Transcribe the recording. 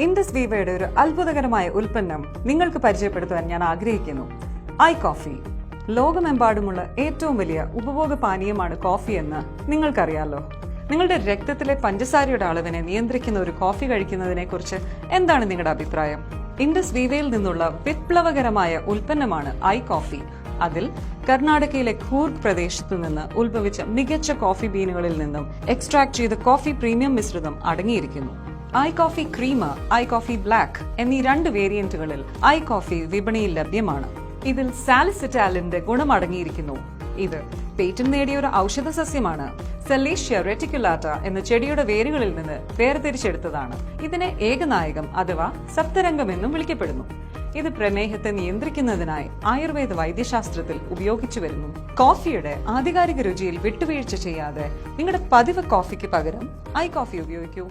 Indus വീവയുടെ ഒരു അത്ഭുതകരമായ ഉൽപ്പന്നം നിങ്ങൾക്ക് പരിചയപ്പെടുത്തുവാൻ ഞാൻ ആഗ്രഹിക്കുന്നു. ഐകോഫി. ലോകമെമ്പാടുമുള്ള ഏറ്റവും വലിയ ഉപഭോഗ പാനീയമാണ് കോഫി എന്ന് നിങ്ങൾക്കറിയാലോ. നിങ്ങളുടെ രക്തത്തിലെ പഞ്ചസാരയുടെ അളവിനെ നിയന്ത്രിക്കുന്ന ഒരു കോഫി കഴിക്കുന്നതിനെ കുറിച്ച് എന്താണ് നിങ്ങളുടെ അഭിപ്രായം? ഇൻഡസ് വീവയിൽ നിന്നുള്ള വിപ്ലവകരമായ ഉൽപ്പന്നമാണ് ഐകോഫി. അതിൽ കർണാടകയിലെ കൂർഗ് പ്രദേശത്തു നിന്ന് ഉത്ഭവിച്ച മികച്ച കോഫി ബീനുകളിൽ നിന്നും എക്സ്ട്രാക്ട് ചെയ്ത കോഫി പ്രീമിയം മിശ്രിതം അടങ്ങിയിരിക്കുന്നു. ഐകോഫി ക്രീമ്, ഐകോഫി ബ്ലാക്ക് എന്നീ 2 വേരിയന്റുകളിൽ ഐകോഫി വിപണിയിൽ ലഭ്യമാണ്. ഇതിൽ സാലിസിറ്റാലിന്റെ ഗുണം അടങ്ങിയിരിക്കുന്നു. ഇത് പേറ്റന്റ് നേടിയ ഒരു ഔഷധ സസ്യമാണ്. സെലേഷ്യ റെറ്റിക്കുലാറ്റ എന്ന ചെടിയുടെ വേരുകളിൽ നിന്ന് വേർതിരിച്ചെടുത്തതാണ്. ഇതിനെ ഏകനായകം അഥവാ സപ്തരംഗം എന്നും വിളിക്കപ്പെടുന്നു. ഇത് പ്രമേഹത്തെ നിയന്ത്രിക്കുന്നതിനായി ആയുർവേദ വൈദ്യശാസ്ത്രത്തിൽ ഉപയോഗിച്ചു വരുന്നു. കോഫിയുടെ ആധികാരിക രുചിയിൽ വിട്ടുവീഴ്ച ചെയ്യാതെ നിങ്ങളുടെ പതിവ് കോഫിക്ക് പകരം ഐകോഫി ഉപയോഗിക്കൂ.